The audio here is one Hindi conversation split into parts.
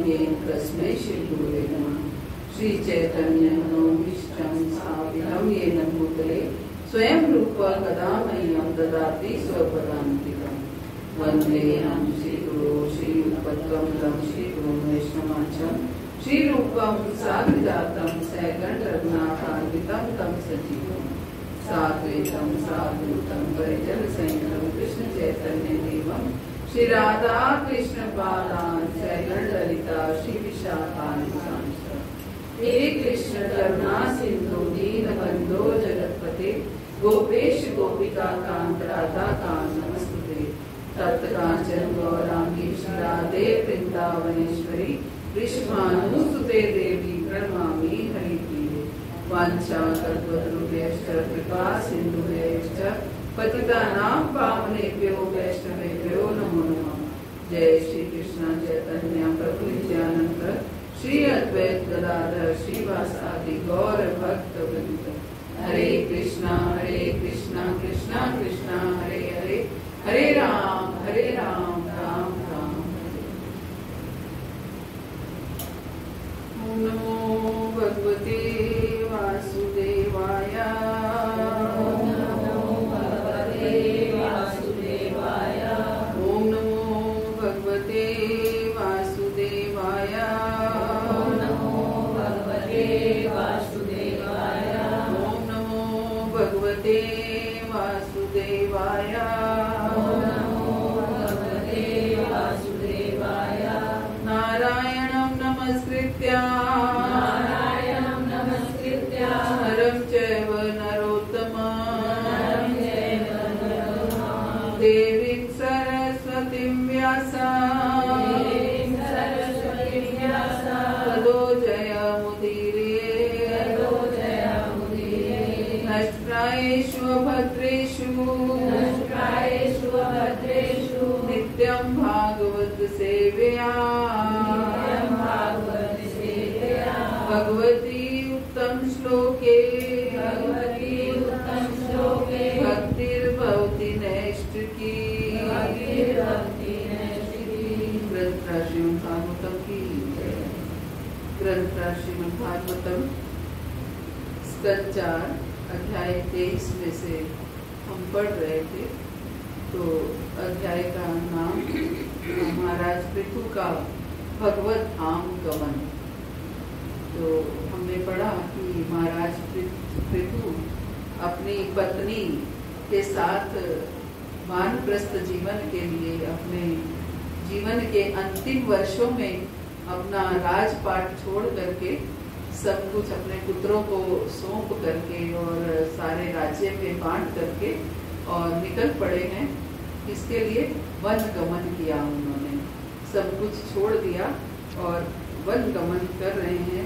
तस्मै श्री गुरुवे नमः। श्री चैतन्य मनोभीष्टं स्थापितं येन भूतले स्वयं रूप कदा मह्यं ददाति स्वपदान्तिकं। वन्देऽहं श्रीगुरो श्रीयुतपद्कमलं श्रीगुरुं वैष्णवांचं श्रीरूपं साग्रजातं सैकं रघुनाथान्वितं तं सजीवं साद्वैतं साधुतं परिजनसहितं कृष्ण चैतन्य देवं श्री राधा कृष्ण पादान् सैकं ललिता श्री विशाखान्वितांश्च। हे कृष्ण करुणा सिंधु दीनबंधो जगत्पते गोपेश गोपिका कांत राधा कांत नमस्तुते। तप्तकांचन गौरांगी राधे वृंदावनेश्वरी विश्वानुसुते देवी प्रणमामि हरिप्रिये। वाञ्छाकल्पतरुभ्यश्च कृपा सिन्धुभ्यश्च पतितानां पावनेभ्यो वैष्णवेभ्यो नमो नमः। जय श्री कृष्ण चैतन्य प्रभु नित्यानंद श्री अद्वैत गदाधर श्रीवासादि गौर भक्त वृंद। हरे कृष्णा कृष्णा कृष्णा हरे हरे, हरे राम राम राम हरे। ओम नमो भगवते वासुदेवाय। ओम नमो भगवते वासुदेवाय। ओम नमो भगवते वासुदेवाय। ओम नमो भगवते वासुदेवाय। ओम नमो भगवते वासुदेवाय। ओम नमो भगवते वासुदेवाय। नारायणं नमस्कृत्य नरं चैव नरोत्तमं देवीं सरस्वतीं व्यासं ततो जयमुदीरये। नष्टप्रायेषु भद्रेषु नित्यं भागवत सेवया भगवती उत्तम श्लोके भक्तिर्भवति नैष्ठिकी। ग्रंथराज श्रीमद् भागवतम की जय। ग्रंथराज श्रीमद् भागवतम स्कंद 4 अध्याय 23 में से हम पढ़ रहे थे। तो अध्याय का नाम महाराज पृथु का भगवत धाम गमन। तो हमने पढ़ा कि महाराज पृथु अपनी पत्नी के साथ वानप्रस्थ जीवन के लिए अपने जीवन के अंतिम वर्षों में अपना राजपाट छोड़ करके सब कुछ अपने पुत्रों को सौंप करके और सारे राज्य में बांट करके और निकल पड़े हैं। इसके लिए वन गमन किया उन्होंने, सब कुछ छोड़ दिया और वन गमन कर रहे हैं,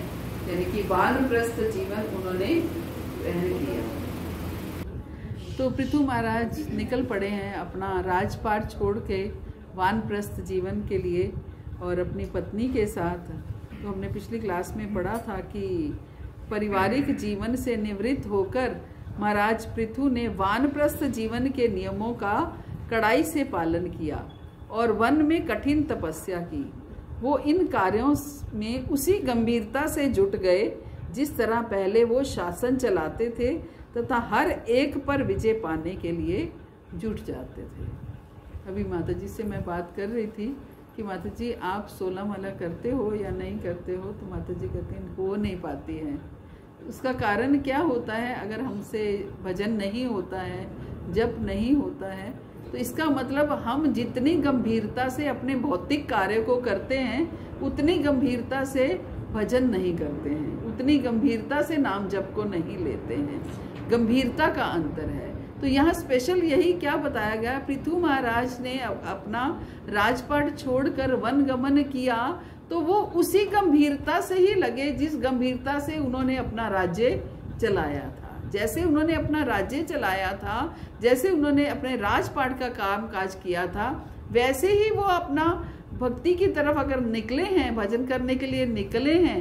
यानी कि वानप्रस्थ जीवन उन्होंने ग्रहण किया। तो पृथु महाराज निकल पड़े हैं अपना राजपाट छोड़ के वानप्रस्थ जीवन के लिए और अपनी पत्नी के साथ। तो हमने पिछली क्लास में पढ़ा था कि पारिवारिक जीवन से निवृत्त होकर महाराज पृथु ने वानप्रस्थ जीवन के नियमों का कड़ाई से पालन किया और वन में कठिन तपस्या की। वो इन कार्यों में उसी गंभीरता से जुट गए जिस तरह पहले वो शासन चलाते थे तथा हर एक पर विजय पाने के लिए जुट जाते थे। अभी माता जी से मैं बात कर रही थी कि माता जी आप 16 माला करते हो या नहीं करते हो, तो माता जी कहती हैं हो नहीं पाती हैं। उसका कारण क्या होता है? अगर हमसे भजन नहीं होता है, जप नहीं होता है, तो इसका मतलब हम जितनी गंभीरता से अपने भौतिक कार्य को करते हैं उतनी गंभीरता से भजन नहीं करते हैं, उतनी गंभीरता से नाम जप को नहीं लेते हैं। गंभीरता का अंतर है। तो यहाँ स्पेशल यही क्या बताया गया, पृथु महाराज ने अपना राजपाट छोड़कर वन गमन किया तो वो उसी गंभीरता से ही लगे जिस गंभीरता से उन्होंने अपना राज्य चलाया था। जैसे उन्होंने अपना राज्य चलाया था, जैसे उन्होंने अपने राजपाट का काम काज किया था, वैसे ही वो अपना भक्ति की तरफ अगर निकले हैं, भजन करने के लिए निकले हैं,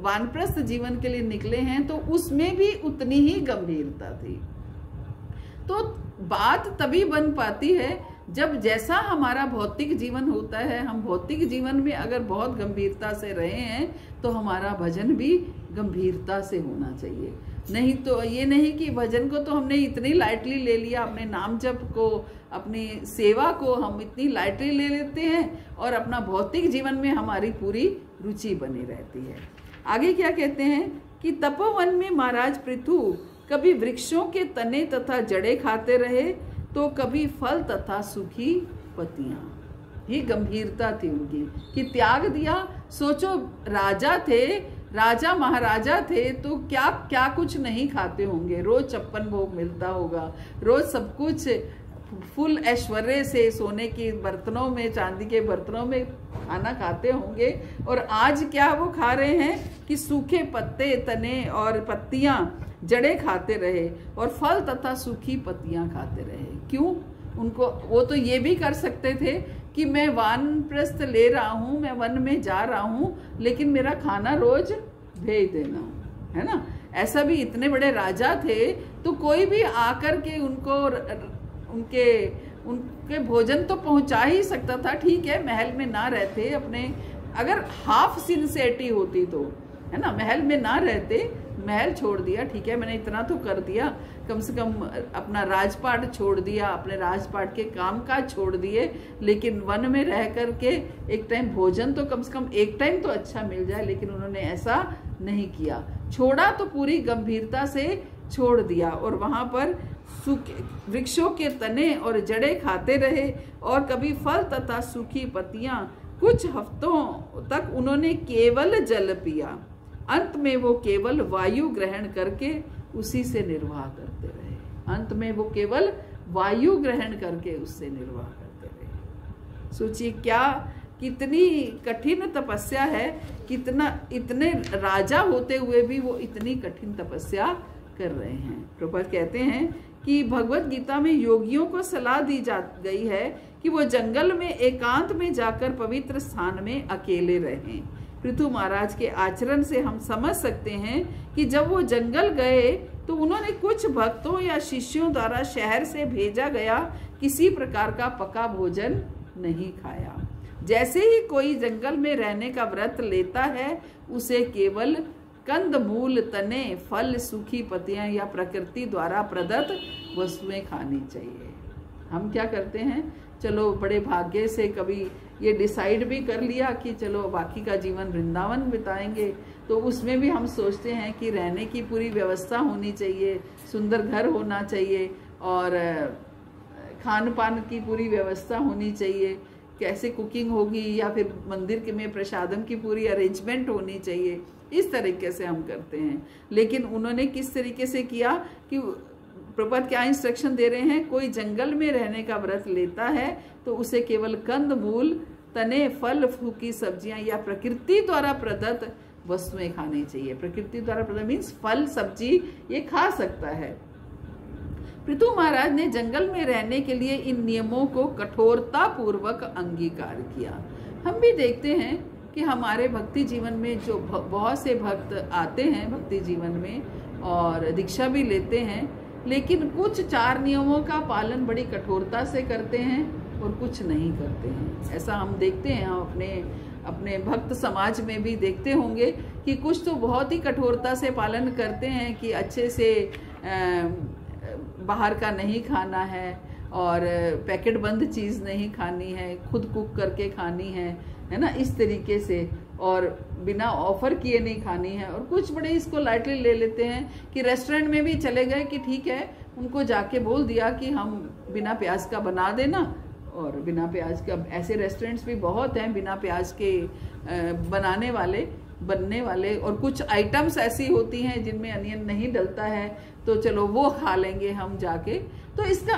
वानप्रस्थ जीवन के लिए निकले हैं, तो उसमें भी उतनी ही गंभीरता थी। तो बात तभी बन पाती है जब जैसा हमारा भौतिक जीवन होता है, हम भौतिक जीवन में अगर बहुत गंभीरता से रहे हैं तो हमारा भजन भी गंभीरता से होना चाहिए। नहीं तो ये नहीं कि भजन को तो हमने इतनी लाइटली ले लिया, अपने नाम जप को, अपनी सेवा को हम इतनी लाइटली ले लेते हैं और अपना भौतिक जीवन में हमारी पूरी रुचि बनी रहती है। आगे क्या कहते हैं कि तपोवन में महाराज पृथु कभी वृक्षों के तने तथा जड़े खाते रहे तो कभी फल तथा सूखी पत्तियां। ये गंभीरता थी उनकी कि त्याग दिया। सोचो राजा थे, राजा महाराजा थे तो क्या क्या कुछ नहीं खाते होंगे, रोज 56 भोग मिलता होगा, रोज सब कुछ फुल ऐश्वर्य से सोने के बर्तनों में, चांदी के बर्तनों में खाना खाते होंगे। और आज क्या वो खा रहे हैं कि सूखे पत्ते, तने और पत्तियां, जड़े खाते रहे और फल तथा सूखी पत्तियां खाते रहे। क्यों? उनको वो तो ये भी कर सकते थे कि मैं वानप्रस्थ ले रहा हूँ, मैं वन में जा रहा हूँ, लेकिन मेरा खाना रोज भेज देना, है ना। ऐसा भी इतने बड़े राजा थे तो कोई भी आकर के उनके भोजन तो पहुंचा ही सकता था। ठीक है, महल में ना रहते, अपने अगर हाफ सिंसियरिटी होती तो, है ना, महल में ना रहते, महल छोड़ दिया, ठीक है, मैंने इतना तो कर दिया, कम से कम अपना राजपाट छोड़ दिया, अपने राजपाट के कामकाज छोड़ दिए, लेकिन वन में रह करके एक टाइम भोजन तो कम से कम एक टाइम तो अच्छा मिल जाए। लेकिन उन्होंने ऐसा नहीं किया, छोड़ा तो पूरी गंभीरता से छोड़ दिया और वहां पर सूखे वृक्षों के तने और जड़े खाते रहे और कभी फल तथा सूखी पत्तियां। कुछ हफ्तों तक उन्होंने केवल जल पिया, अंत में वो केवल वायु ग्रहण करके उसी से निर्वाह करते रहे। अंत में वो केवल वायु ग्रहण करके उससे निर्वाह करते रहे। सोचिए क्या कितनी कठिन तपस्या है, इतने राजा होते हुए भी वो इतनी कठिन तपस्या कर रहे हैं। प्रभुपाद कहते हैं कि भगवत गीता में योगियों को सलाह दी जा गई है कि वो जंगल में एकांत में जाकर पवित्र स्थान में अकेले रहें। पृथु महाराज के आचरण से हम समझ सकते हैं कि जब वो जंगल गए तो उन्होंने कुछ भक्तों या शिष्यों द्वारा शहर से भेजा गया किसी प्रकार का पका भोजन नहीं खाया। जैसे ही कोई जंगल में रहने का व्रत लेता है, उसे केवल कंद मूल, तने, फल, सूखी पत्तियां या प्रकृति द्वारा प्रदत्त वस्तुएं खानी चाहिए। हम क्या करते हैं, चलो बड़े भाग्य से कभी ये डिसाइड भी कर लिया कि चलो बाकी का जीवन वृंदावन बिताएंगे, तो उसमें भी हम सोचते हैं कि रहने की पूरी व्यवस्था होनी चाहिए, सुंदर घर होना चाहिए और खान पान की पूरी व्यवस्था होनी चाहिए, कैसे कुकिंग होगी या फिर मंदिर के में प्रसादम की पूरी अरेंजमेंट होनी चाहिए। इस तरीके से हम करते हैं। लेकिन उन्होंने किस तरीके से किया कि प्रभुपाद क्या इंस्ट्रक्शन दे रहे हैं, कोई जंगल में रहने का व्रत लेता है तो उसे केवल कंद मूल, तने, फल, सूखी सब्जियां या प्रकृति द्वारा प्रदत्त वस्तुएं खानी चाहिए। प्रकृति द्वारा प्रदत्त मीन्स फल, सब्जी ये खा सकता है। पृथु महाराज ने जंगल में रहने के लिए इन नियमों को कठोरता पूर्वक अंगीकार किया। हम भी देखते हैं कि हमारे भक्ति जीवन में जो बहुत से भक्त आते हैं भक्ति जीवन में और दीक्षा भी लेते हैं, लेकिन कुछ 4 नियमों का पालन बड़ी कठोरता से करते हैं और कुछ नहीं करते हैं। ऐसा हम देखते हैं, हम अपने भक्त समाज में भी देखते होंगे कि कुछ तो बहुत ही कठोरता से पालन करते हैं कि अच्छे से बाहर का नहीं खाना है और पैकेट बंद चीज़ नहीं खानी है, खुद कुक करके खानी है ना, इस तरीके से, और बिना ऑफर किए नहीं खानी है। और कुछ बड़े इसको लाइटली ले लेते हैं कि रेस्टोरेंट में भी चले गए कि ठीक है, उनको जाके बोल दिया कि हम बिना प्याज का बना देना, और बिना प्याज का ऐसे रेस्टोरेंट्स भी बहुत हैं बिना प्याज के बनने वाले, और कुछ आइटम्स ऐसी होती हैं जिनमें अनियन नहीं डलता है, तो चलो वो खा लेंगे हम जाके। तो इसका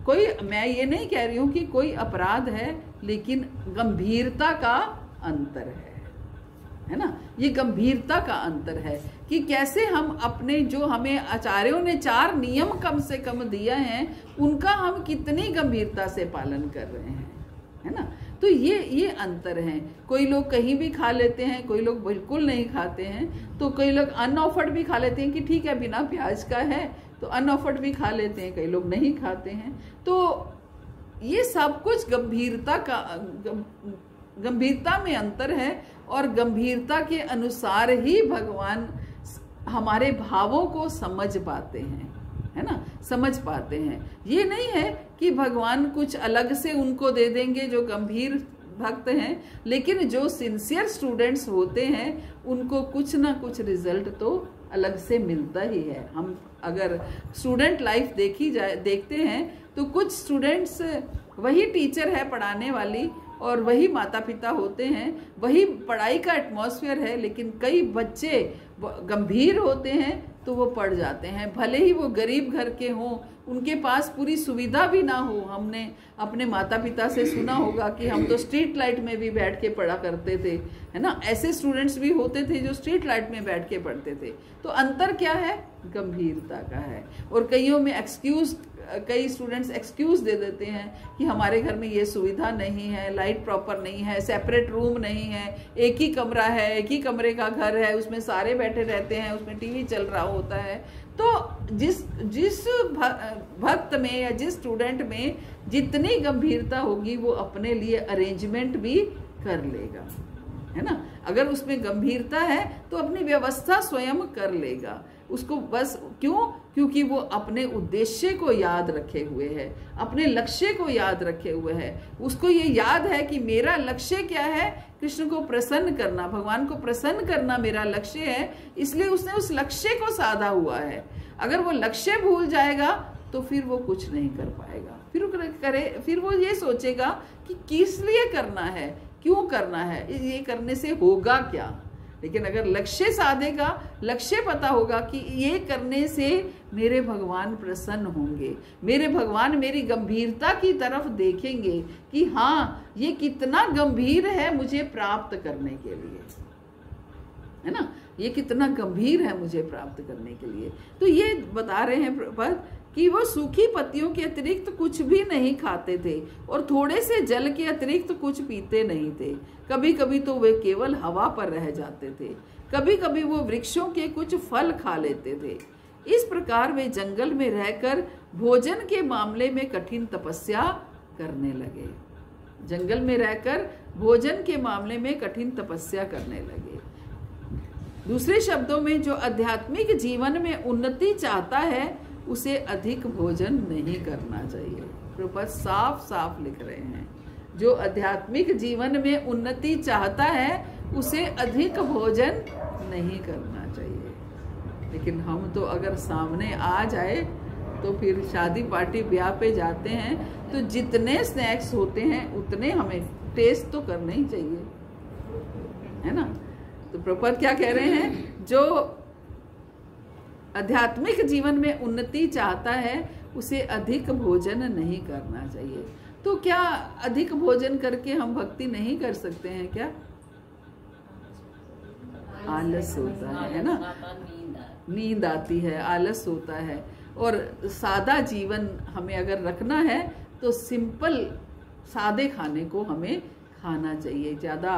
कोई, मैं ये नहीं कह रही हूँ कि कोई अपराध है, लेकिन गंभीरता का अंतर है ना, ये गंभीरता का अंतर है कि कैसे हम अपने जो हमें आचार्यों ने 4 नियम कम से कम दिया है, उनका हम कितनी गंभीरता से पालन कर रहे हैं, है ना। तो ये अंतर है। कोई लोग कहीं भी खा लेते हैं, कोई लोग बिल्कुल नहीं खाते हैं, तो कई लोग अनऑफर्ड भी खा लेते हैं कि ठीक है बिना प्याज का है तो अनऑफर्ड भी खा लेते हैं, कई लोग नहीं खाते हैं। तो ये सब कुछ गंभीरता में अंतर है, और गंभीरता के अनुसार ही भगवान हमारे भावों को समझ पाते हैं, है ना, समझ पाते हैं। ये नहीं है कि भगवान कुछ अलग से उनको दे देंगे जो गंभीर भक्त हैं, लेकिन जो सिंसियर स्टूडेंट्स होते हैं उनको कुछ ना कुछ रिजल्ट तो अलग से मिलता ही है। हम अगर स्टूडेंट लाइफ देखते हैं तो कुछ स्टूडेंट्स वही टीचर है पढ़ाने वाली और वही माता पिता होते हैं, वही पढ़ाई का एटमॉस्फेयर है, लेकिन कई बच्चे गंभीर होते हैं तो वो पढ़ जाते हैं, भले ही वो गरीब घर के हों, उनके पास पूरी सुविधा भी ना हो। हमने अपने माता पिता से सुना होगा कि हम तो स्ट्रीट लाइट में भी बैठ के पढ़ा करते थे, है ना, ऐसे स्टूडेंट्स भी होते थे जो स्ट्रीट लाइट में बैठ के पढ़ते थे। तो अंतर क्या है? गंभीरता का है। और कई स्टूडेंट्स एक्सक्यूज दे देते हैं कि हमारे घर में ये सुविधा नहीं है, लाइट प्रॉपर नहीं है, सेपरेट रूम नहीं है, एक ही कमरा है, एक ही कमरे का घर है, उसमें सारे बैठे रहते हैं, उसमें टीवी चल रहा होता है। तो जिस भक्त में या जिस स्टूडेंट में जितनी गंभीरता होगी वो अपने लिए अरेंजमेंट भी कर लेगा, है ना। अगर उसमें गंभीरता है तो अपनी व्यवस्था स्वयं कर लेगा उसको, बस क्योंकि वो अपने उद्देश्य को याद रखे हुए है, अपने लक्ष्य को याद रखे हुए है। उसको ये याद है कि मेरा लक्ष्य क्या है, कृष्ण को प्रसन्न करना, भगवान को प्रसन्न करना मेरा लक्ष्य है, इसलिए उसने उस लक्ष्य को साधा हुआ है। अगर वो लक्ष्य भूल जाएगा तो फिर वो कुछ नहीं कर पाएगा, फिर वो ये सोचेगा कि किस लिए करना है, क्यों करना है, ये करने से होगा क्या। लेकिन अगर लक्ष्य साधेगा, लक्ष्य पता होगा कि ये करने से मेरे भगवान प्रसन्न होंगे, मेरे भगवान मेरी गंभीरता की तरफ देखेंगे कि हाँ ये कितना गंभीर है मुझे प्राप्त करने के लिए, है ना, ये कितना गंभीर है मुझे प्राप्त करने के लिए। तो ये बता रहे हैं प्रभुपाद कि वो सूखी पत्तियों के अतिरिक्त कुछ भी नहीं खाते थे और थोड़े से जल के अतिरिक्त कुछ पीते नहीं थे। कभी कभी तो वे केवल हवा पर रह जाते थे, कभी कभी वो वृक्षों के कुछ फल खा लेते थे। इस प्रकार वे जंगल में रहकर भोजन के मामले में कठिन तपस्या करने लगे। जंगल में रहकर भोजन के मामले में कठिन तपस्या करने लगे। दूसरे शब्दों में, जो आध्यात्मिक जीवन में उन्नति चाहता है उसे अधिक भोजन नहीं करना चाहिए। प्रभुपाद साफ साफ लिख रहे हैं, जो आध्यात्मिक जीवन में उन्नति चाहता है उसे अधिक भोजन नहीं करना चाहिए। लेकिन हम तो अगर सामने आ जाए तो फिर शादी पार्टी ब्याह पे जाते हैं तो जितने स्नैक्स होते हैं उतने हमें टेस्ट तो करने ही चाहिए, है ना। तो प्रभुपाद क्या कह रहे हैं, जो आध्यात्मिक जीवन में उन्नति चाहता है उसे अधिक भोजन नहीं करना चाहिए। तो क्या अधिक भोजन करके हम भक्ति नहीं कर सकते हैं क्या? आलस होता है ना, नींद आती है, आलस होता है। और सादा जीवन हमें अगर रखना है तो सिंपल सादे खाने को हमें खाना चाहिए। ज्यादा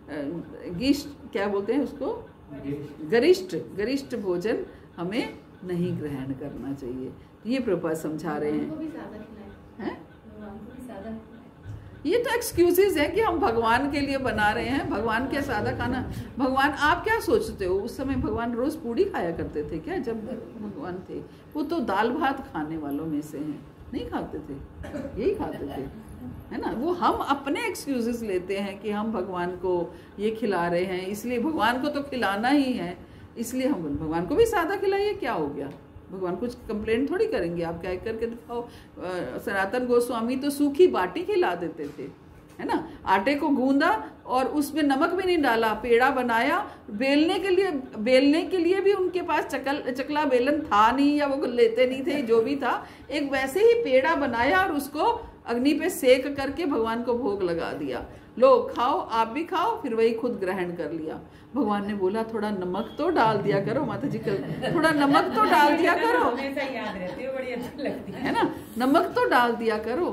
क्या बोलते हैं उसको, गरिष्ठ भोजन हमें नहीं ग्रहण करना चाहिए। ये प्रभुपाद समझा रहे हैं। ये तो एक्सक्यूजेज है कि हम भगवान के लिए बना रहे हैं, भगवान के सादा खाना। भगवान, आप क्या सोचते हो, उस समय भगवान रोज पूड़ी खाया करते थे क्या? जब भगवान थे वो तो दाल भात खाने वालों में से हैं, नहीं खाते थे, यही खाते थे, है ना। वो हम अपने एक्सक्यूजेस लेते हैं कि हम भगवान को ये खिला रहे हैं, इसलिए भगवान को तो खिलाना ही है, इसलिए हम भगवान को भी सादा खिलाइए, क्या हो गया, भगवान कुछ कंप्लेंट थोड़ी करेंगे। आप क्या करके दिखाओ। सनातन गोस्वामी तो सूखी बाटी खिला देते थे, है ना, आटे को गूंदा और उसमें नमक भी नहीं डाला, पेड़ा बनाया। बेलने के लिए भी उनके पास चकला बेलन था नहीं, या वो लेते नहीं थे, जो भी था एक वैसे ही पेड़ा बनाया और उसको अग्नि पे सेक करके भगवान को भोग लगा दिया, लो खाओ, आप भी खाओ, फिर वही खुद ग्रहण कर लिया। भगवान ने बोला थोड़ा नमक तो डाल दिया करो, माता जी थोड़ा नमक तो डाल दिया करो, याद रहती है, बड़ी अच्छी लगती है ना, नमक तो डाल दिया करो।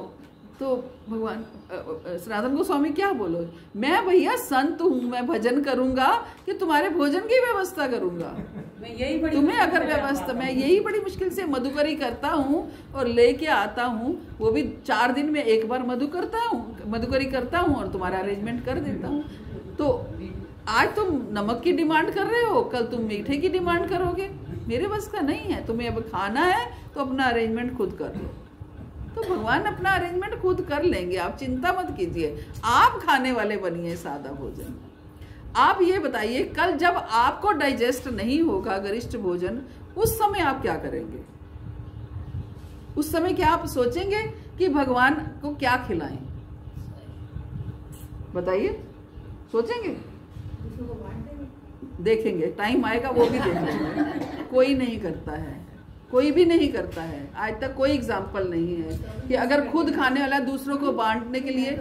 तो भगवान सनातन गोस्वामी क्या बोलो, मैं भैया संत हूँ, मैं भजन करूंगा कि तुम्हारे भोजन की व्यवस्था करूंगा, मैं यही बड़ी तुम्हें मुश्किल अगर से जा व्यवस्था, पाता मैं हूँ। यही बड़ी मुश्किल से मधुकरी करता हूँ और लेके आता हूँ, वो भी 4 दिन में एक बार मधुकरी करता हूँ और तुम्हारा अरेंजमेंट कर देता हूँ। तो आज तुम नमक की डिमांड कर रहे हो, कल तुम मीठे की डिमांड करोगे, मेरे बस का नहीं है। तुम्हें अब खाना है तो अपना अरेंजमेंट खुद कर लो। तो भगवान अपना अरेंजमेंट खुद कर लेंगे, आप चिंता मत कीजिए। आप खाने वाले बनिए सादा भोजन। आप ये बताइए, कल जब आपको डाइजेस्ट नहीं होगा गरिष्ठ भोजन, उस समय आप क्या करेंगे? उस समय क्या आप सोचेंगे कि भगवान को क्या खिलाएं? बताइए, सोचेंगे? देखेंगे, टाइम आएगा वो भी देखेंगे। कोई नहीं करता है, कोई भी नहीं करता है। आज तक कोई एग्जाम्पल नहीं है कि अगर खुद खाने वाला दूसरों को बांटने के लिए,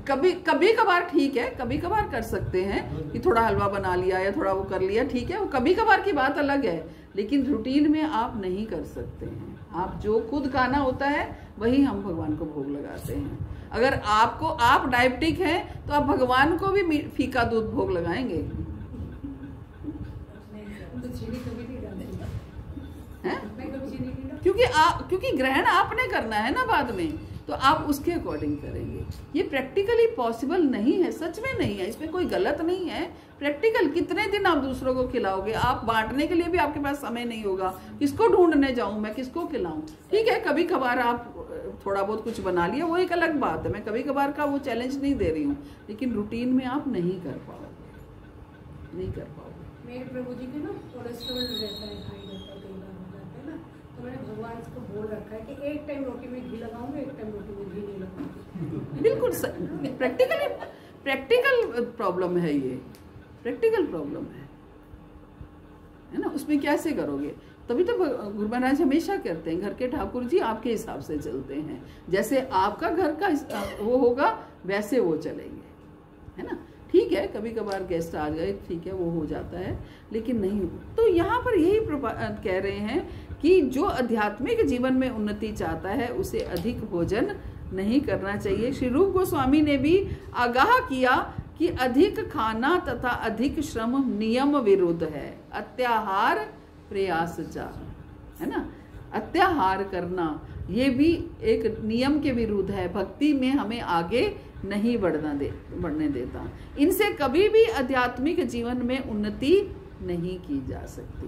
कभी कभार ठीक है, कभी कभार कर सकते हैं कि थोड़ा हलवा बना लिया या थोड़ा वो कर लिया, ठीक है, वो कभी कभार की बात अलग है। लेकिन रूटीन में आप नहीं कर सकते हैं। आप जो खुद खाना होता है वही हम भगवान को भोग लगाते हैं। अगर आप डायबिटिक हैं तो आप भगवान को भी फीका दूध भोग लगाएंगे क्योंकि ग्रहण आपने करना है ना बाद में, तो आप उसके अकॉर्डिंग करेंगे। ये प्रैक्टिकली पॉसिबल नहीं है, सच में नहीं है, इसमें कोई गलत नहीं है। प्रैक्टिकल कितने दिन आप दूसरों को खिलाओगे? आप बांटने के लिए भी आपके पास समय नहीं होगा। किसको ढूंढने जाऊं मैं, किसको खिलाऊं? ठीक है, कभी कभार आप थोड़ा बहुत कुछ बना लिया, वो एक अलग बात है। मैं कभी कभार का वो चैलेंज नहीं दे रही हूँ, लेकिन रूटीन में आप नहीं कर पाओगे, नहीं कर पाओगे। मेरे प्रभु जी के ना कोलेस्ट्रॉल रहता है, हाई रहता है, कई बार हो जाता है ना, तो मैंने भगवान को बोल रखा है कि एक टाइम रोटी में घी लगाऊंगा, एक टाइम रोटी में घी नहीं लगाऊंगा। बिल्कुल प्रैक्टिकल प्रॉब्लम है, ये प्रैक्टिकल प्रॉब्लम है ना। उसमें कैसे करोगे? तभी तो गुरु महाराज हमेशा कहते हैं, घर के ठाकुर जी आपके हिसाब से चलते हैं, जैसे आपका घर का वो होगा वैसे वो चलेंगे, है ना। ठीक है, कभी कभार गेस्ट आ गए, ठीक है, वो हो जाता है, लेकिन नहीं। तो यहाँ पर यही कह रहे हैं कि जो आध्यात्मिक जीवन में उन्नति चाहता है उसे अधिक भोजन नहीं करना चाहिए। श्री रूप गोस्वामी ने भी आगाह किया कि अधिक खाना तथा अधिक श्रम नियम विरुद्ध है। अत्याहार प्रयास चाह, है ना, अत्याहार करना ये भी एक नियम के विरुद्ध है, भक्ति में हमें आगे नहीं बढ़ने देता। इनसे कभी भी आध्यात्मिक जीवन में उन्नति नहीं की जा सकती।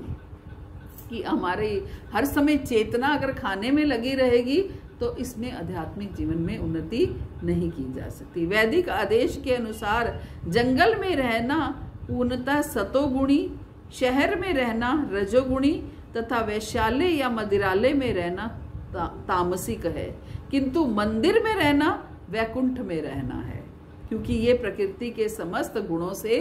कि हमारे हर समय चेतना अगर खाने में लगी रहेगी तो इसमें आध्यात्मिक जीवन में उन्नति नहीं की जा सकती। वैदिक आदेश के अनुसार जंगल में रहना पूर्णतः सतोगुणी, शहर में रहना रजोगुणी तथा वैश्यालय या मदिरालय में रहना तामसिक है, किंतु मंदिर में रहना वैकुंठ में रहना है, क्योंकि ये प्रकृति के समस्त गुणों से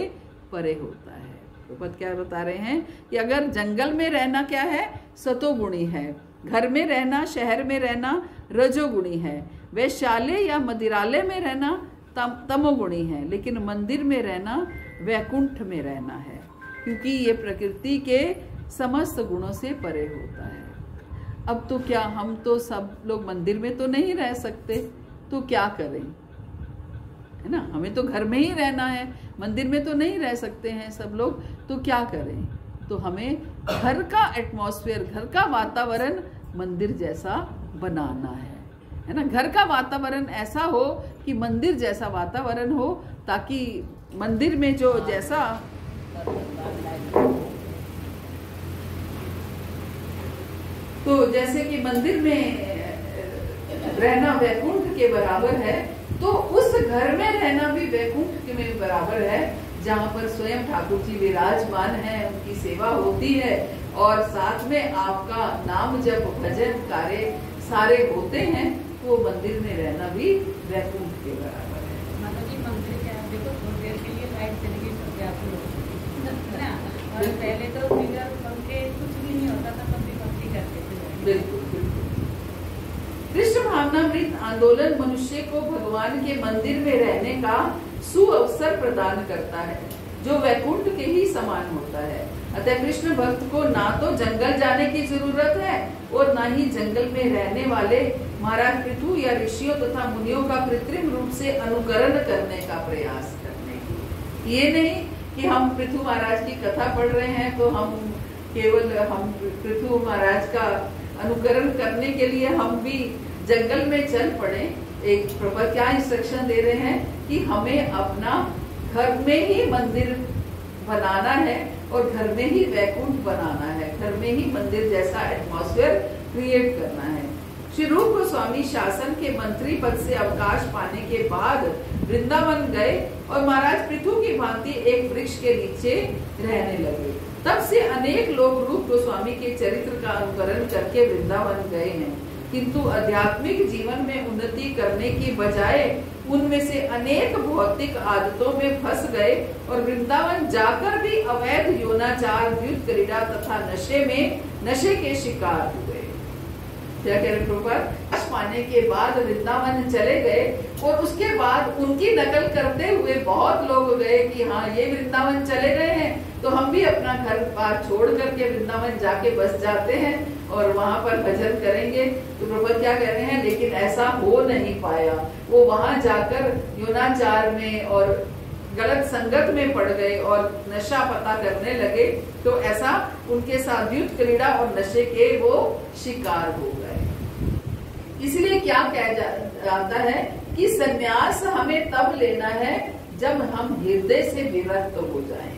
परे होता है। तो पद क्या बता रहे हैं कि अगर जंगल में रहना क्या है, सतोगुणी है, घर में रहना, शहर में रहना रजोगुणी है, वैश्यालय या मदिरालय में रहना तमोगुणी है, लेकिन मंदिर में रहना वैकुंठ में रहना है, क्योंकि ये प्रकृति के समस्त गुणों से परे होता है। अब तो क्या, हम तो सब लोग मंदिर में तो नहीं रह सकते, तो क्या करें, है ना। हमें तो घर में ही रहना है, मंदिर में तो नहीं रह सकते हैं सब लोग, तो क्या करें। तो हमें घर का एटमॉस्फेयर, घर का वातावरण मंदिर जैसा बनाना है ना। घर का वातावरण ऐसा हो कि मंदिर जैसा वातावरण हो, ताकि मंदिर में जो जैसा तो जैसे कि मंदिर में रहना वैकुंठ के बराबर है, तो उस घर में रहना भी वैकुंठ के में बराबर है, जहाँ पर स्वयं ठाकुर जी विराजमान है, उनकी सेवा होती है और साथ में आपका नाम जब भजन कार्य सारे होते हैं, तो मंदिर में रहना भी वैकुंठ के बराबर है। माता जी मंदिर के आप देखो, थोड़ी देर के लिए लाइट चली गई सब व्याकुल हो ना, और पहले तो बिगर पंखे कुछ भी नहीं होता था, सब भक्ति करते थे। बिल्कुल बिल्कुल। कृष्ण भावनामृत आंदोलन मनुष्य को भगवान के मंदिर में रहने का सुअवसर प्रदान करता है, जो वैकुंठ के ही समान होता है। अतः कृष्ण भक्त को ना तो जंगल जाने की जरूरत है और ना ही जंगल में रहने वाले महाराज पृथु या ऋषियों तथा मुनियों का कृत्रिम रूप से अनुकरण करने का प्रयास करने की। ये नहीं कि हम पृथु महाराज की कथा पढ़ रहे हैं तो हम केवल हम पृथु महाराज का अनुकरण करने के लिए हम भी जंगल में चल पड़े। एक प्रभु क्या इंस्ट्रक्शन दे रहे हैं कि हमें अपना घर में ही मंदिर बनाना है और घर में ही वैकुंठ बनाना है, घर में ही मंदिर जैसा एटमॉस्फेयर क्रिएट करना है। श्री रूप गोस्वामी शासन के मंत्री पद से अवकाश पाने के बाद वृंदावन गए और महाराज पृथु की भांति एक वृक्ष के नीचे रहने लगे। तब से अनेक लोग रूप गोस्वामी के चरित्र का अनुकरण करके वृंदावन गए हैं, किंतु आध्यात्मिक जीवन में उन्नति करने की बजाय उनमें से अनेक भौतिक आदतों में फंस गए और वृंदावन जाकर भी अवैध यौनाचार, द्यूत क्रीड़ा तथा नशे के शिकार हुए। क्या कह रहे प्रभुपाद? पाने के बाद वृंदावन चले गए और उसके बाद उनकी नकल करते हुए बहुत लोग गए कि हाँ ये वृंदावन चले गए हैं तो हम भी अपना घर बार छोड़ करके वृंदावन जाके बस जाते हैं और वहां पर भजन करेंगे। तो प्रभुपाद क्या कह रहे हैं, लेकिन ऐसा हो नहीं पाया। वो वहां जाकर यौनाचार में और गलत संगत में पड़ गए और नशा पता करने लगे, तो ऐसा उनके साथ द्यूत क्रीड़ा और नशे के वो शिकार हो गए। इसलिए क्या कहा जाता है कि संन्यास हमें तब लेना है जब हम हृदय से विरक्त हो जाएं,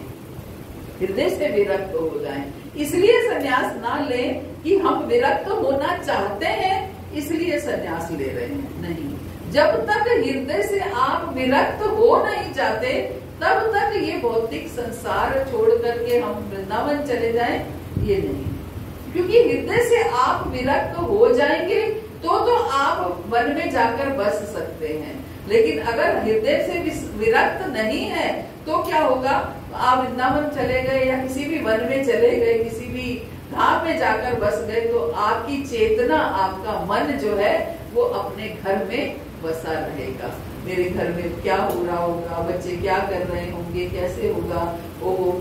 हृदय से विरक्त हो जाएं। इसलिए संन्यास ना लें कि हम विरक्त होना चाहते हैं इसलिए संन्यास ले रहे हैं, नहीं। जब तक हृदय से आप विरक्त हो नहीं जाते तब तक ये भौतिक संसार छोड़ करके हम वृंदावन चले जाएं, ये नहीं। क्योंकि हृदय से आप विरक्त हो जाएंगे तो आप वन में जाकर बस सकते हैं, लेकिन अगर हृदय से विरक्त नहीं है तो क्या होगा? आप वृंदावन चले गए या किसी भी वन में चले गए, किसी भी धाम में जाकर बस गए, तो आपकी चेतना, आपका मन जो है वो अपने घर में बसा रहेगा। मेरे घर में क्या हो रहा होगा, बच्चे क्या कर रहे होंगे, कैसे होगा,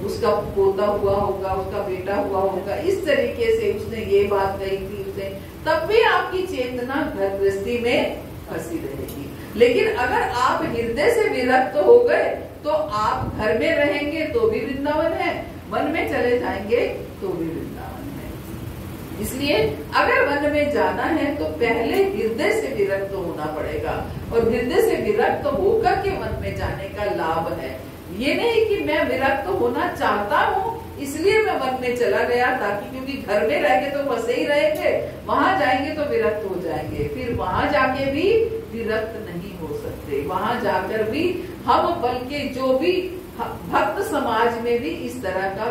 उसका पोता हुआ होगा, उसका बेटा हुआ होगा, इस तरीके से उसने ये बात कही थी उसने, तब भी आपकी चेतना घर गृहस्थी में फंसी रहेगी। लेकिन अगर आप हृदय से विरक्त हो गए तो आप घर में रहेंगे तो भी वृंदावन है, वन में चले जाएंगे तो भी वृंदावन है। इसलिए अगर वन में जाना है तो पहले हृदय से विरक्त होना पड़ेगा और हृदय से विरक्त होकर के वन में जाने का लाभ है। ये नहीं कि मैं विरक्त होना चाहता हूँ इसलिए मैं वन में चला गया, ताकि क्योंकि घर में रह के तो बसे ही रहेंगे, वहां जाएंगे तो विरक्त हो जाएंगे, फिर वहां जाके भी विरक्त नहीं हो सकते। वहां जाकर भी हम बल्कि जो भी भक्त समाज में भी इस तरह का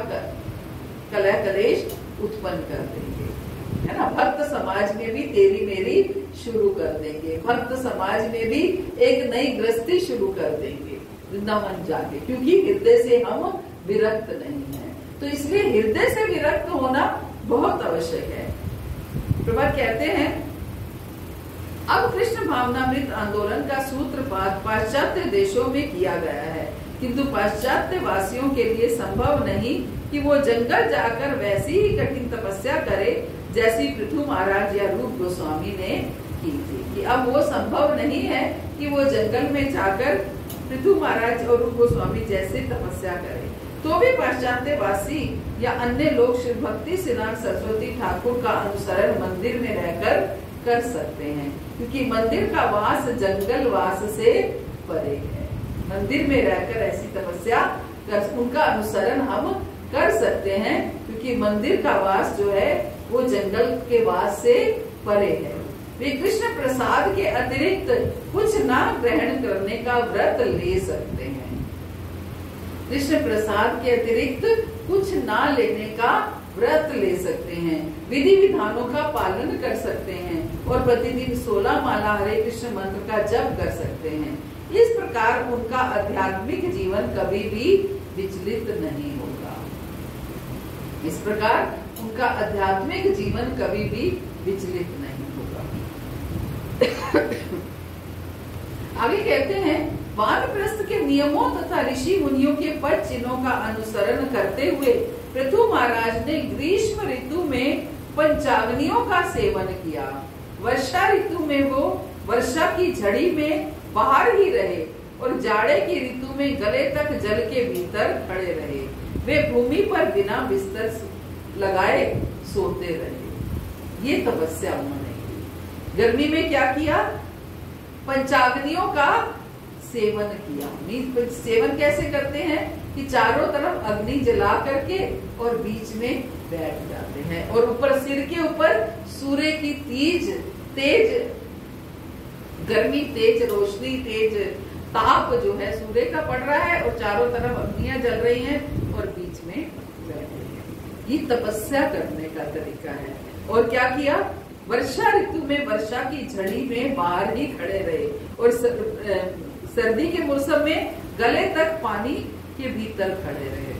कलह कलेश उत्पन्न कर देंगे, है ना। भक्त समाज में भी तेरी मेरी शुरू कर देंगे, भक्त समाज में भी एक नई गृहस्थी शुरू कर देंगे वृंदावन जाके, क्योंकि हृदय से हम विरक्त नहीं है। तो इसलिए हृदय से विरक्त होना बहुत आवश्यक है। प्रभुपाद कहते हैं अब कृष्ण भावनामृत आंदोलन का सूत्रपात पाश्चात्य देशों में किया गया है, किंतु पाश्चात्य वासियों के लिए संभव नहीं कि वो जंगल जाकर वैसी ही कठिन तपस्या करे जैसी पृथु महाराज या रूप गोस्वामी ने की थी। कि अब वो संभव नहीं है कि वो जंगल में जाकर पृथु महाराज और रूप गोस्वामी जैसे तपस्या करे। तो भी पाश्चात्य वासी या अन्य लोग श्री भक्ति सिद्धांत सरस्वती ठाकुर का अनुसरण मंदिर में रहकर कर सकते हैं, क्योंकि मंदिर का वास जंगल वास से परे है। मंदिर में रहकर ऐसी तपस्या कर, उनका अनुसरण हम कर सकते हैं, क्योंकि मंदिर का वास जो है वो जंगल के वास से परे है। वे कृष्ण प्रसाद के अतिरिक्त कुछ ना ग्रहण करने का व्रत ले सकते हैं। कृष्ण प्रसाद के अतिरिक्त कुछ ना लेने का व्रत ले सकते हैं, विधि विधानों का पालन कर सकते हैं और प्रतिदिन 16 माला हरे कृष्ण मंत्र का जप कर सकते हैं। इस प्रकार उनका आध्यात्मिक जीवन कभी भी विचलित नहीं होगा। इस प्रकार उनका आध्यात्मिक जीवन कभी भी विचलित नहीं होगा। आगे कहते हैं वानप्रस्थ के नियमों तथा ऋषि मुनियों के पद चिन्हों का अनुसरण करते हुए पृथु महाराज ने ग्रीष्म ऋतु में पंचाग्नियों का सेवन किया। वर्षा ऋतु में वो वर्षा की झड़ी में बाहर ही रहे और जाड़े की ऋतु में गले तक जल के भीतर खड़े रहे। वे भूमि पर बिना बिस्तर लगाए सोते रहे। ये तपस्या उन्होंने की। गर्मी में क्या किया? पंचाग्नियों का सेवन किया। सेवन कैसे करते हैं कि चारों तरफ अग्नि जला करके और बीच में बैठ जाते हैं और ऊपर सिर के ऊपर सूर्य की तेज गर्मी, तेज रोशनी, तेज ताप जो है सूर्य का पड़ रहा है और चारों तरफ अग्नियां जल रही हैं और बीच में बैठे हैं। ये तपस्या करने का तरीका है। और क्या किया? वर्षा ऋतु में वर्षा की झड़ी में बाहर ही खड़े रहे और सर्दी के मौसम में गले तक पानी के भीतर खड़े रहे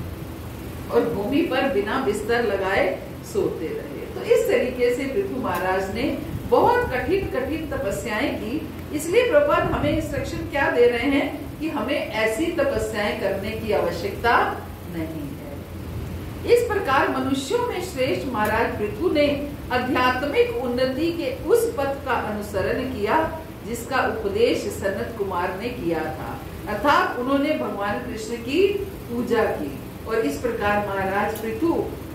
और भूमि पर बिना बिस्तर लगाए सोते रहे। तो इस तरीके से पृथु महाराज ने बहुत कठिन कठिन तपस्याएं की। इसलिए प्रभुपाद हमें इंस्ट्रक्शन क्या दे रहे हैं कि हमें ऐसी तपस्याएं करने की आवश्यकता नहीं है। इस प्रकार मनुष्यों में श्रेष्ठ महाराज पृथु ने आध्यात्मिक उन्नति के उस पथ का अनुसरण किया जिसका उपदेश सनत कुमार ने किया था, अर्थात उन्होंने भगवान कृष्ण की पूजा की। और इस प्रकार महाराज पृथु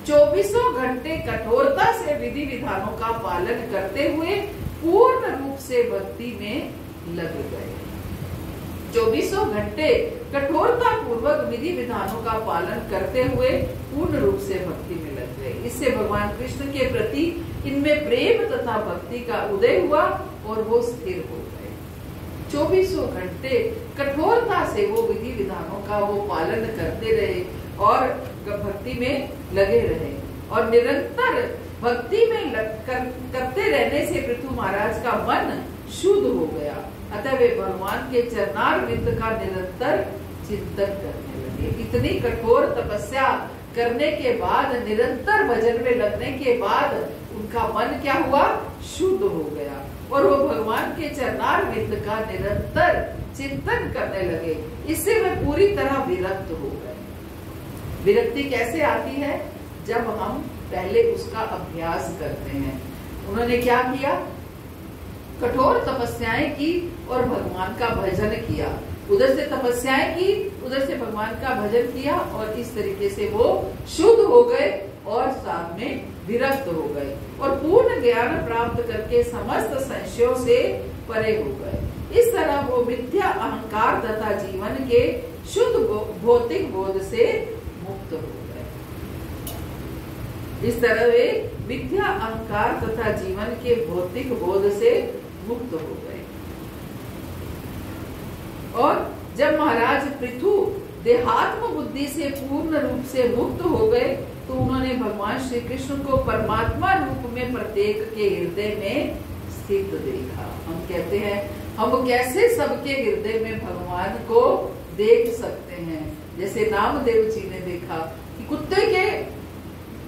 24 घंटे कठोरता से विधि विधानों का पालन करते हुए पूर्ण रूप से भक्ति में लग गए। 24 घंटे कठोरता पूर्वक विधि विधानों का पालन करते हुए पूर्ण रूप से भक्ति में लग गए। इससे भगवान कृष्ण के प्रति इनमें प्रेम तथा भक्ति का उदय हुआ और वो स्थिर हो गए। 24 घंटे कठोरता से वो विधि विधानों का वो पालन करते रहे और भक्ति में लगे रहे और निरंतर भक्ति में करते रहने से पृथु महाराज का मन शुद्ध हो गया। अतः वे भगवान के चरणारविंद का निरंतर चिंतन करने लगे। इतनी कठोर तपस्या करने के बाद, निरंतर भजन में लगने के बाद उनका मन क्या हुआ? शुद्ध हो गया और वो भगवान के चरणारविंद का निरंतर चिंतन करने लगे। इससे वे पूरी तरह विरक्त हो गए। विरक्ति कैसे आती है? जब हम पहले उसका अभ्यास करते हैं। उन्होंने क्या किया? कठोर तपस्याएं की और भगवान का भजन किया। उधर से तपस्याएं की, उधर से भगवान का भजन किया और इस तरीके से वो शुद्ध हो गए और साथ में विरक्त हो गए और पूर्ण ज्ञान प्राप्त करके समस्त संशयों से परे हो गए। इस तरह वो मिथ्या अहंकार तथा जीवन के शुद्ध भौतिक बोध से मुक्त हो गए। इस तरह वे मिथ्या अहंकार तथा जीवन के भौतिक बोध से मुक्त हो गए। और जब महाराज पृथु देहात्म बुद्धि से पूर्ण रूप से मुक्त हो गए तो उन्होंने भगवान श्री कृष्ण को परमात्मा रूप में प्रत्येक के हृदय में स्थित देखा। हम कहते हैं हम कैसे सबके हृदय में भगवान को देख सकते हैं। जैसे नामदेव जी ने देखा कि कुत्ते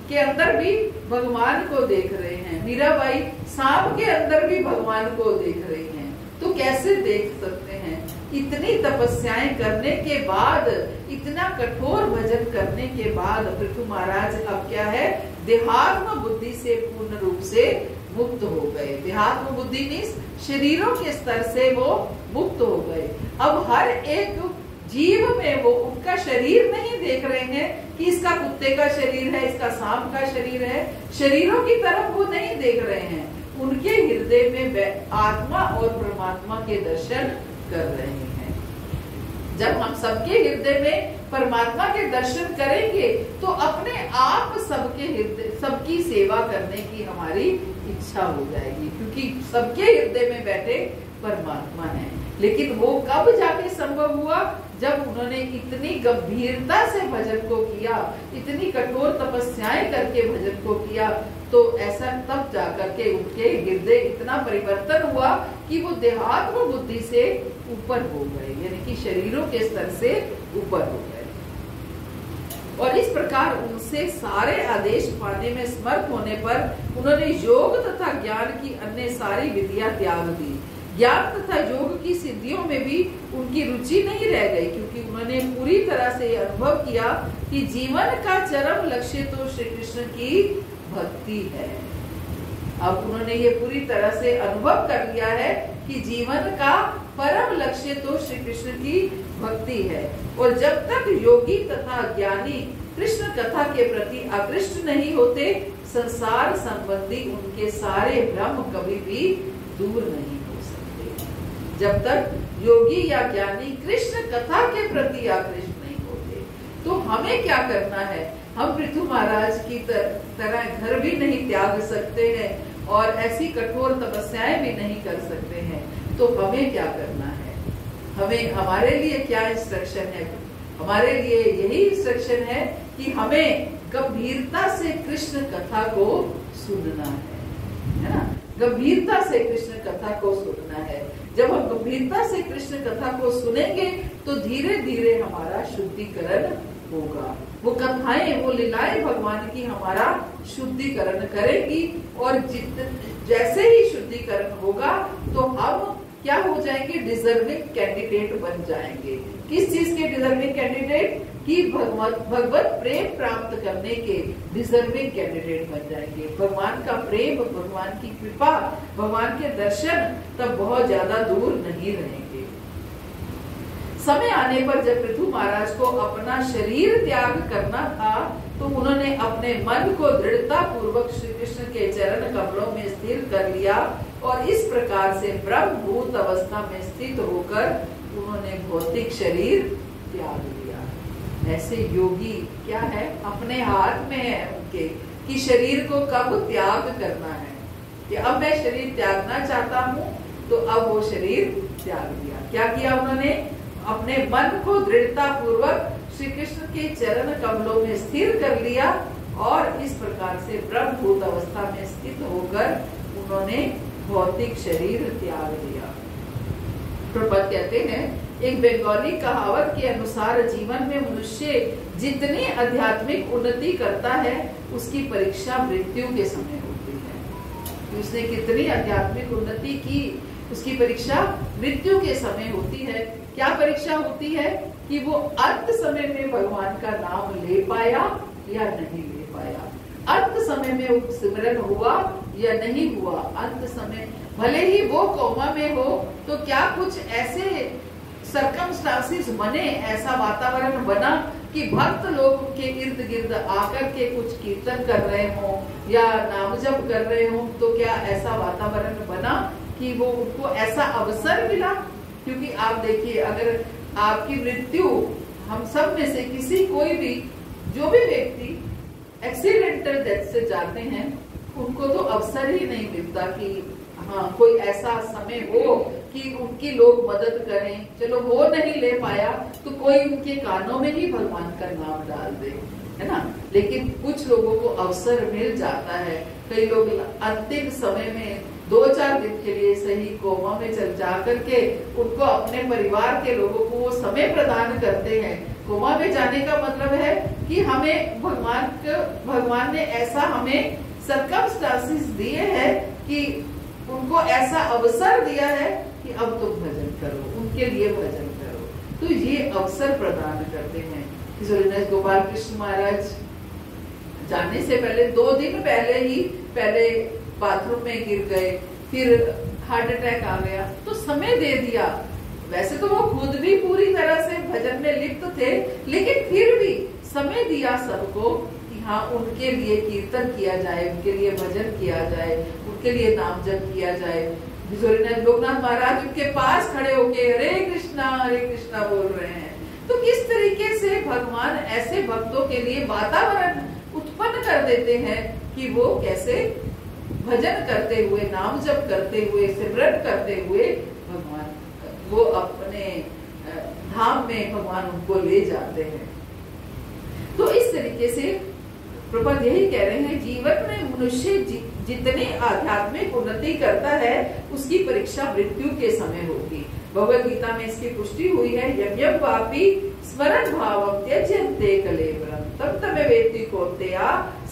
के अंदर भी भगवान को देख रहे हैं, मीराबाई सांप के अंदर भी भगवान को देख रही हैं। तो कैसे देख सकते हैं? इतनी तपस्याएं करने के बाद, इतना कठोर भजन करने के बाद पृथु महाराज अब क्या है? देहात्म बुद्धि से पूर्ण रूप से मुक्त हो गए। देहात्म बुद्धि मीन्स शरीरों के स्तर से वो मुक्त हो गए। अब हर एक जीव में वो उनका शरीर नहीं देख रहे हैं कि इसका कुत्ते का शरीर है, इसका सांप का शरीर है। शरीरों की तरफ वो नहीं देख रहे हैं, उनके हृदय में आत्मा और परमात्मा के दर्शन कर रहे हैं। जब हम सबके हृदय में परमात्मा के दर्शन करेंगे तो अपने आप सबके हृदय, सबकी सेवा करने की हमारी इच्छा हो जाएगी, क्योंकि सबके हृदय में बैठे परमात्मा है। लेकिन वो कब जाके संभव हुआ? जब उन्होंने इतनी गंभीरता से भजन को किया, इतनी कठोर तपस्याएं करके भजन को किया, तो ऐसा तब जाकर के उनके हृदय इतना परिवर्तन हुआ कि वो देहात्म बुद्धि से ऊपर हो गए, यानी कि शरीरों के स्तर से ऊपर हो गए। और इस प्रकार उनसे सारे आदेश पाने में समर्थ होने पर उन्होंने योग तथा ज्ञान की अन्य सारी विधियां त्याग दी। ज्ञान तथा योग की सिद्धियों में भी उनकी रुचि नहीं रह गई, क्योंकि उन्होंने पूरी तरह से अनुभव किया कि जीवन का चरम लक्ष्य तो श्री कृष्ण की भक्ति है। अब उन्होंने ये पूरी तरह से अनुभव कर लिया है कि जीवन का परम लक्ष्य तो श्री कृष्ण की भक्ति है। और जब तक योगी तथा ज्ञानी कृष्ण कथा के प्रति आकृष्ट नहीं होते, संसार संबंधी उनके सारे भ्रम कभी भी दूर नहीं हो सकते। जब तक योगी या ज्ञानी कृष्ण कथा के प्रति आकृष्ट नहीं होते, तो हमें क्या करना है? हम पृथु महाराज की तरह घर भी नहीं त्याग सकते हैं और ऐसी कठोर तपस्याएं भी नहीं कर सकते हैं। तो हमें क्या करना है? हमें, हमारे लिए क्या इंस्ट्रक्शन है? हमारे लिए यही इंस्ट्रक्शन है कि हमें गंभीरता से कृष्ण कथा को सुनना है ना? गंभीरता से कृष्ण कथा को सुनना है। जब हम गंभीरता से कृष्ण कथा को सुनेंगे तो धीरे धीरे हमारा शुद्धिकरण होगा। वो कथाएं, वो लीलाएं भगवान की हमारा शुद्धिकरण करेगी और जैसे ही शुद्धिकरण होगा तो हम क्या हो जाएंगे? डिजर्विंग कैंडिडेट बन जाएंगे। किस चीज के डिजर्विंग कैंडिडेट? कि भगवत प्रेम प्राप्त करने के डिजर्विंग कैंडिडेट बन जाएंगे। भगवान का प्रेम, भगवान की कृपा, भगवान के दर्शन तब बहुत ज्यादा दूर नहीं रहेंगे। समय आने पर जब पृथु महाराज को अपना शरीर त्याग करना था तो उन्होंने अपने मन को दृढ़ता पूर्वक श्री कृष्ण के चरण कमलों में स्थिर कर लिया और इस प्रकार से ब्रह्मभूत अवस्था में स्थित होकर उन्होंने भौतिक शरीर त्याग लिया। ऐसे योगी क्या है? अपने हाथ में है उनके कि शरीर को कब त्याग करना है। कि अब मैं शरीर त्यागना चाहता हूँ तो अब वो शरीर त्याग दिया। क्या किया उन्होंने? अपने मन को दृढ़ता पूर्वक श्री कृष्ण के चरण कमलों में स्थिर कर लिया और इस प्रकार से ब्रह्मभूत अवस्था में स्थित होकर उन्होंने भौतिक शरीर त्याग दिया। प्रपद कहते हैं, एक बंगाली कहावत के अनुसार जीवन में मनुष्य जितनी आध्यात्मिक उन्नति करता है उसकी परीक्षा मृत्यु के समय होती है। उसने कितनी आध्यात्मिक उन्नति की उसकी परीक्षा मृत्यु के समय होती है। क्या परीक्षा होती है? कि वो अंत समय में भगवान का नाम ले पाया या नहीं ले पाया, अंत समय में सिमरन हुआ या नहीं हुआ। अंत समय भले ही वो कोमा में हो तो क्या कुछ ऐसे सर्कमस्टांसेस बने, ऐसा वातावरण बना कि भक्त लोग उनके इर्द गिर्द आकर के कुछ कीर्तन कर रहे हो या नाम जप कर रहे हो, तो क्या ऐसा वातावरण बना कि वो उनको ऐसा अवसर मिला? क्योंकि आप देखिए, अगर आपकी मृत्यु, हम सब में से किसी, कोई भी, जो भी व्यक्ति एक्सीडेंटल डेथ से जाते हैं उनको तो अवसर ही नहीं मिलता कि हाँ कोई ऐसा समय हो कि उनकी लोग मदद करें। चलो वो नहीं ले पाया तो कोई उनके कानों में ही भगवान का नाम डाल दे, है ना? लेकिन कुछ लोगों को अवसर मिल जाता है। कई लोग अंतिम समय में 2-4 दिन के लिए सही कोमा में चल जा करके उनको, अपने परिवार के लोगों को वो समय प्रदान करते हैं। कोमा में जाने का मतलब है कि हमें भगवान ने ऐसा हमें सर्कमस्टांसेस दिए हैं कि उनको ऐसा अवसर दिया है कि अब तुम भजन करो, उनके लिए भजन करो। तो ये अवसर प्रदान करते हैं। गोपाल कृष्ण महाराज जाने से पहले 2 दिन पहले बाथरूम में गिर गए, फिर हार्ट अटैक आ गया, तो समय दे दिया। वैसे तो वो खुद भी पूरी तरह से भजन में लिप्त थे, लेकिन फिर भी समय दिया सबको कि हाँ उनके लिए कीर्तन किया जाए, उनके लिए भजन किया जाए, उनके लिए नाम जप किया जाए। लोकनाथ महाराज उनके पास खड़े होके हरे कृष्णा बोल रहे हैं। तो किस तरीके से भगवान ऐसे भक्तों के लिए वातावरण उत्पन्न कर देते हैं कि वो कैसे भजन करते हुए, नाम जप करते हुए, सिमरन करते हुए भगवान, वो अपने धाम में भगवान उनको ले जाते हैं। तो इस तरीके से प्रभुपाद यही कह रहे हैं, जीवन में मनुष्य जितनी आध्यात्मिक उन्नति करता है उसकी परीक्षा मृत्यु के समय होगी। भगवद गीता में इसकी पुष्टि हुई है, यम वापी स्मरण भावम त्यज्यन्ते कलेवरम तम तमेवेति कौन्तेय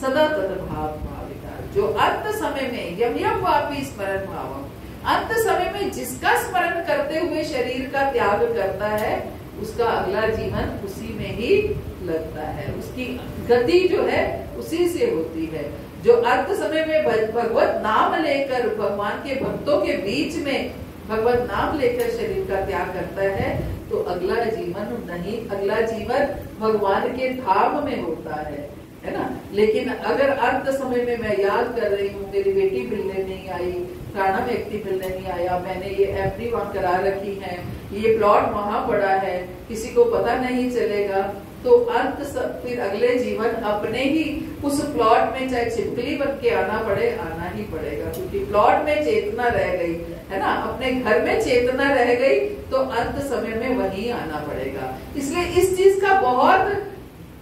सदा तद भाव भाविता। जो अंत समय में यम वापी स्मरण भावम, अंत समय में जिसका स्मरण करते हुए शरीर का त्याग करता है उसका अगला जीवन उसी में ही लगता है, उसकी गति जो है उसी से होती है। जो अंत समय में भगवत नाम लेकर भगवान के भक्तों के बीच में भगवत नाम लेकर शरीर का त्याग करता है तो अगला जीवन नहीं, अगला जीवन भगवान के धाम में होता है ना। लेकिन अगर अंत समय में मैं याद कर रही हूँ मेरी बेटी मिलने नहीं आई, फलाना व्यक्ति मिलने नहीं आया, मैंने ये एफडी वहां करा रखी है, ये प्लॉट वहां पड़ा है, किसी को पता नहीं चलेगा, तो अंत फिर अगले जीवन अपने ही उस प्लॉट में चाहे छिपकली बन के आना पड़े, आना ही पड़ेगा, क्योंकि प्लॉट में चेतना रह गई है ना, अपने घर में चेतना रह गई, तो अंत समय में वही आना पड़ेगा। इसलिए इस चीज का बहुत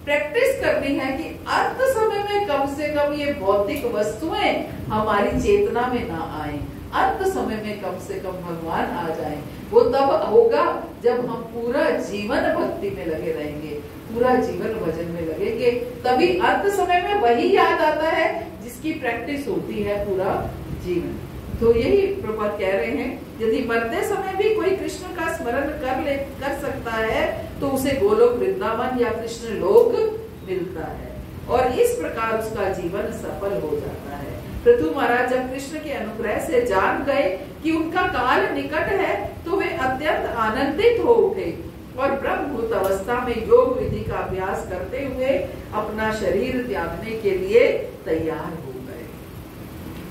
प्रैक्टिस करनी है कि अंत समय में कम से कम ये भौतिक वस्तुएं हमारी चेतना में ना आए, अंत समय में कम से कम भगवान आ जाए। वो तब होगा जब हम पूरा जीवन भक्ति में लगे रहेंगे, पूरा जीवन भजन में लगेंगे, तभी अंत समय में वही याद आता है जिसकी प्रैक्टिस होती है पूरा जीवन। तो यही प्रभुपाद कह रहे हैं, यदि मरते समय भी कोई कृष्ण का स्मरण कर सकता है तो उसे गोलोक वृंदावन या कृष्ण लोक मिलता है, और इस प्रकार उसका जीवन सफल हो जाता है। पृथु महाराज जब कृष्ण के अनुग्रह से जान गए कि उनका काल निकट है, तो वे अत्यंत आनंदित हो उठे और ब्रह्मभूत अवस्था में योग विधि का अभ्यास करते हुए अपना शरीर त्यागने के लिए तैयार हो गए।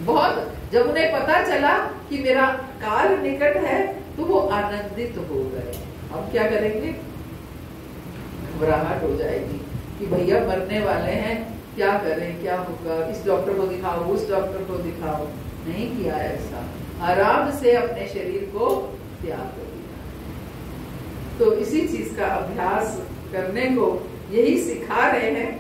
बहुत जब उन्हें पता चला कि मेरा काल निकट है तो वो आनंदित हो गए। अब क्या करेंगे, घबराहट हो जाएगी कि भैया मरने वाले हैं, क्या करें, क्या होगा, इस डॉक्टर को दिखाओ, उस डॉक्टर को दिखाओ। नहीं किया ऐसा, आराम से अपने शरीर को त्याग कर दिया। तो इसी चीज का अभ्यास करने को यही सिखा रहे हैं,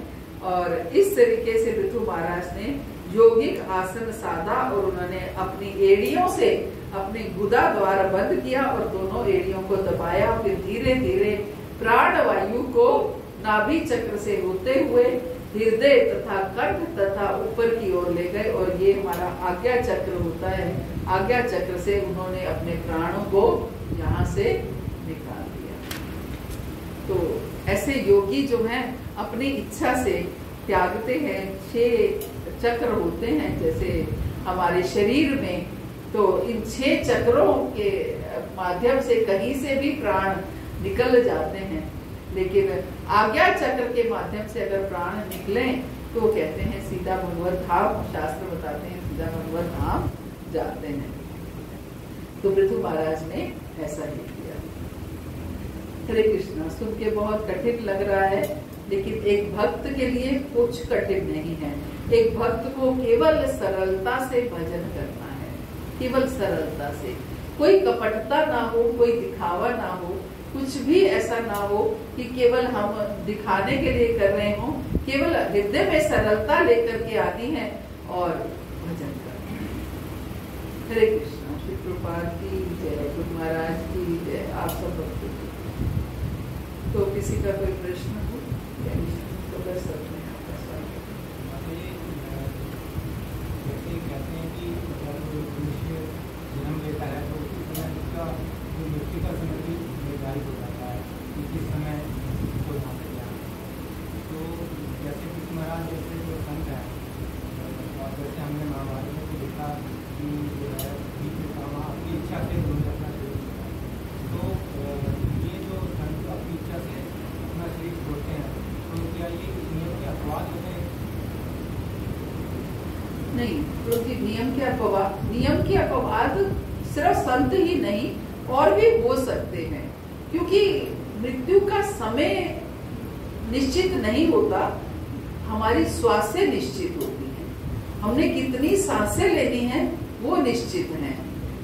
और इस तरीके से पृथु महाराज ने योगिक आसन साधा और उन्होंने अपनी एड़ियों से अपने गुदा द्वार बंद किया और दोनों एड़ियों को दबाया, फिर धीरे धीरे प्राण वायु को नाभि चक्र से होते हुए हृदय तथा कंठ तथा ऊपर की ओर ले गए, और ये हमारा आज्ञा चक्र होता है, आज्ञा चक्र से उन्होंने अपने प्राणों को यहाँ से निकाल दिया। तो ऐसे योगी जो हैं अपनी इच्छा से त्यागते हैं। 6 चक्र होते हैं जैसे हमारे शरीर में, तो इन 6 चक्रों के माध्यम से कहीं से भी प्राण निकल जाते हैं, लेकिन आज्ञा चक्र के माध्यम से अगर प्राण निकले तो कहते हैं सीधा भगवत धाम, शास्त्र बताते हैं सीधा भगवत धाम जाते हैं। तो पृथु महाराज ने ऐसा ही किया। हरे कृष्णा। सुन के बहुत कठिन लग रहा है, लेकिन एक भक्त के लिए कुछ कठिन नहीं है। एक भक्त को केवल सरलता से भजन करना है, केवल सरलता से, कोई कपटता ना हो, कोई दिखावा ना हो, कुछ भी ऐसा ना हो कि केवल हम दिखाने के लिए कर रहे हो, केवल हृदय में सरलता लेकर के आनी है और भजन करना है। हरे कृष्णा। श्री प्रभुपाद की जय, गुरु महाराज की जय, आप सब भक्तों की। तो किसी का कोई प्रश्न हो तो कर सकते हैं। कहते हैं कि मनुष्य जन्म लेता है तो उसी समय उसका जो मृत्यु का समय भी निर्धारित हो जाता है कि किस समय उसको यहाँ से जाना। तो जैसे कृष्ण महाराज जैसे जो संत है, और जैसे हमने महाभारत में तो देखा कि जो है अपनी इच्छा से उन्होंने अपना शरीर छोड़ा। तो ये जो संत अपनी इच्छा से अपना शरीर छोड़ते हैं, तो क्या ये नियम के अपवाद होते हैं? नहीं, क्योंकि नियम के अपवाद सिर्फ संत ही नहीं और भी हो सकते हैं, क्योंकि मृत्यु का समय निश्चित नहीं होता, हमारी श्वासें निश्चित होती हैं, हमने कितनी सांसें लेनी है वो निश्चित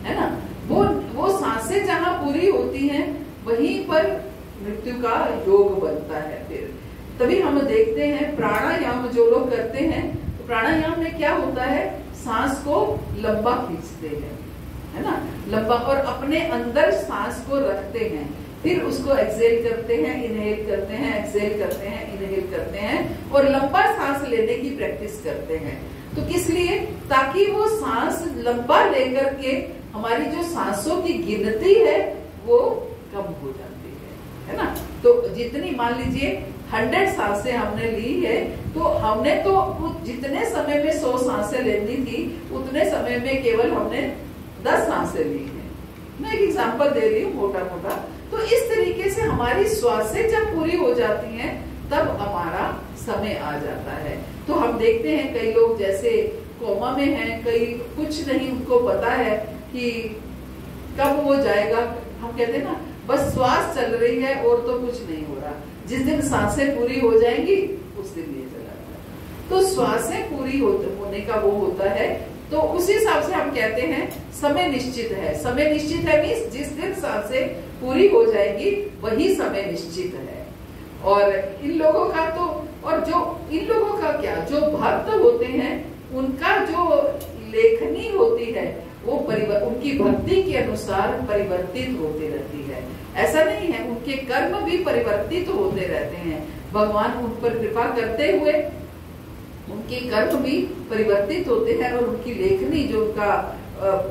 है ना। वो सांसें जहाँ पूरी होती हैं वहीं पर मृत्यु का योग बनता है। फिर तभी हम देखते हैं प्राणायाम जो लोग करते हैं, तो प्राणायाम में क्या होता है, सांस को लंबा खींचते हैं, है ना, लंबा, और अपने अंदर सांस को रखते हैं, फिर उसको एक्सेल करते हैं, इनहेल करते हैं, एक्सेल करते हैं, इनहेल करते हैं, और लंबा सांस लेने की प्रैक्टिस करते हैं। तो किस लिए? ताकि वो सांस लंबा लेकर के हमारी जो सांसों की गिनती है वो कम हो जाती है ना। तो जितनी मान लीजिए 100 सांसें हमने ली है, तो हमने तो जितने समय में 100 सांसें लेनी थी उतने समय में केवल हमने 10 सांसें ली है। मैं एक एग्जांपल दे रही हूँ मोटा मोटा, तो इस तरीके से हमारी श्वासें जब पूरी हो जाती हैं तब हमारा समय आ जाता है। तो हम देखते हैं कई लोग जैसे कोमा में हैं, कई कुछ नहीं उनको पता है कि कब वो जाएगा। हम कहते हैं ना बस श्वास चल रही है और तो कुछ नहीं हो रहा। जिस दिन सांसें पूरी हो जाएंगी उस दिन ये चला जाएगा। तो श्वासें पूरी होने का वो होता है। तो उसी हिसाब से हम कहते हैं समय निश्चित है। समय निश्चित है मीन्स जिस दिन सांसें पूरी हो जाएगी वही समय निश्चित है। और इन लोगों का तो, और जो इन लोगों का क्या, जो भक्त होते हैं उनका जो लेखनी होती है वो उनकी भक्ति के अनुसार परिवर्तित होती रहती है। ऐसा नहीं है, उनके कर्म भी परिवर्तित होते रहते हैं। भगवान उन पर कृपा करते हुए उनके कर्म भी परिवर्तित होते हैं और उनकी लेखनी जो उनका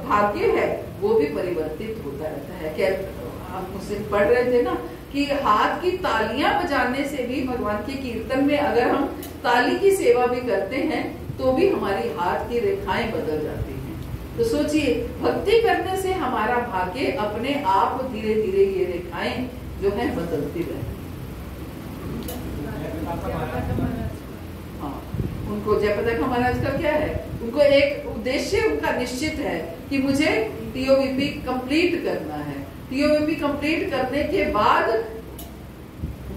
भाग्य है वो भी परिवर्तित होता रहता है। क्या हम उसे पढ़ रहे थे ना कि हाथ की तालियां बजाने से भी भगवान के कीर्तन में अगर हम ताली की सेवा भी करते हैं तो भी हमारी हाथ की रेखाएं बदल जाती हैं। तो सोचिए भक्ति करने से हमारा भाग्य अपने आप धीरे धीरे ये रेखाएं जो है बदलती रहती है। हाँ, उनको जयप्रदा महाराज का क्या है, उनको एक उद्देश्य उनका निश्चित है कि मुझे टीओवीपी कंप्लीट करना है। टीओवीपी कंप्लीट करने के बाद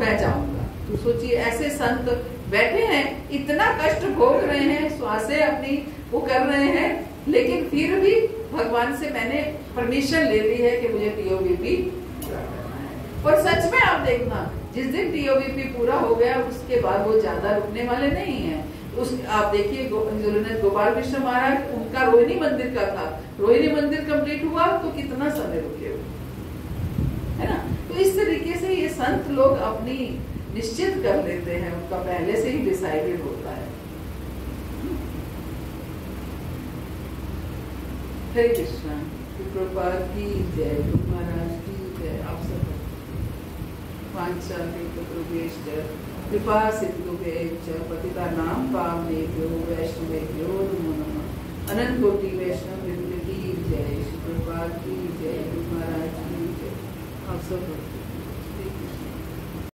मैं जाऊंगा। तो सोचिए ऐसे संत बैठे हैं, इतना कष्ट भोग रहे हैं, श्वासें अपनी वो कर रहे हैं, लेकिन फिर भी भगवान से मैंने परमिशन ले ली है कि मुझे टीओवीपी करना है। और सच में आप देखना जिस दिन टीओवीपी पूरा हो गया उसके बाद वो ज्यादा रुकने वाले नहीं है। आप देखिए गोपाल कृष्ण महाराज उनका रोहिणी मंदिर का था, रोहिणी मंदिर कंप्लीट हुआ तो कितना समय रुके हुए, है ना। तो इस तरीके से ये संत लोग अपनी निश्चित कर लेते हैं, उनका पहले से ही डिसाइडेड होता है। हरे कृष्णा, प्रभुपाद की जय, महाराज की जय। आप सब वांछा कृपा सिंधुभ्यश्च पतितानां पावनेभ्यो वैष्णवेभ्यो नमो नमः। अनंत कोटि वैष्णव वृंद की जय, प्रभुपाद की जय, महाराज की जय। आप सब